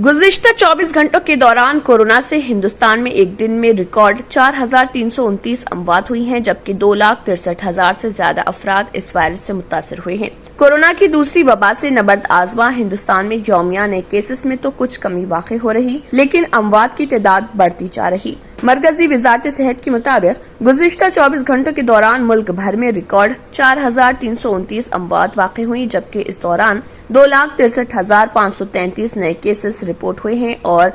गुज़िश्ता 24 घंटों के दौरान कोरोना से हिंदुस्तान में एक दिन में रिकॉर्ड 4,329 अमवात हुई हैं, जबकि 2,63,000 से ज्यादा अफराद इस वायरस से मुतासिर हुए हैं। कोरोना की दूसरी वबा से नबर्द आजमा हिंदुस्तान में यौमिया नए केसेस में तो कुछ कमी वाक़ई हो रही, लेकिन अमवात की तादाद बढ़ती जा रही। मरकजी वजारत सेहत के मुताबिक गुज़िश्ता 24 घंटों के दौरान मुल्क भर में रिकॉर्ड 4,329 अमवात वाक़ई हुई, जबकि इस दौरान 2,63,533 नए केसेस रिपोर्ट हुए हैं और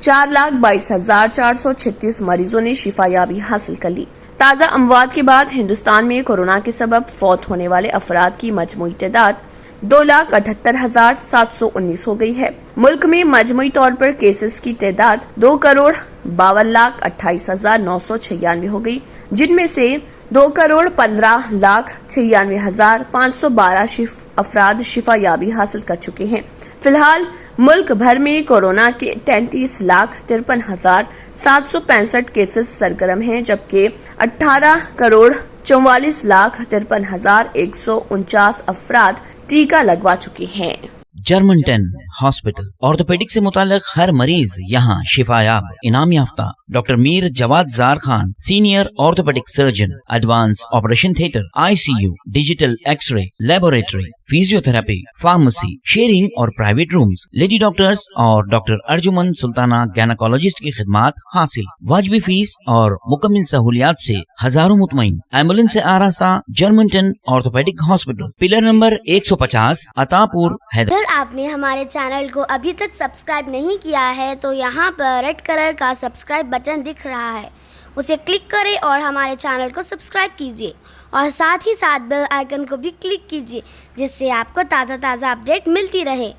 4,22,436 मरीजों ने शिफायाबी हासिल कर ली। ताज़ा अमवात के बाद हिंदुस्तान में कोरोना के सबब फौत होने वाले अफराद की मजमूई तादाद 2,78,719 हो गई है। मुल्क में मजमूई तौर पर केसेस की तादाद 2,52,28,996 हो गई, जिनमें से 2,15,96,512 अफराद शिफायाबी हासिल कर चुके हैं। फिलहाल मुल्क भर में कोरोना के 33,53,765 केसेस सरगर्म हैं, जबकि 18,44,53,149 अफराद टीका लगवा चुके हैं। जर्मन 10 हॉस्पिटल ऑर्थोपेडिक से मुताल्लिक हर मरीज यहाँ शिफायाब। इनाम याफ्ता doctor Mir Jawad Zar Khan, senior orthopaedic surgeon, advance operation theatre, ICU, digital X ray, laboratory, physiotherapy, pharmacy, sharing और प्राइवेट रूम्स, लेडी डॉक्टर्स और डॉक्टर अर्जुमन सुल्ताना गैनाकोलॉजिस्ट की खिदमात हासिल। वाजिबी फीस और मुकम्मल सहूलियात से हजारों मुतमईन। एम्बुलेंस से आरास्ता German 10 orthopaedic hospital, pillar number 150, Attapur, Hyderabad. अगर आपने हमारे चैनल को अभी तक सब्सक्राइब नहीं किया है तो यहाँ पर रेड कलर का सब्सक्राइब बटन दिख रहा है, उसे क्लिक करें और हमारे चैनल को सब्सक्राइब कीजिए और साथ ही साथ बेल आइकन को भी क्लिक कीजिए, जिससे आपको ताज़ा अपडेट मिलती रहे।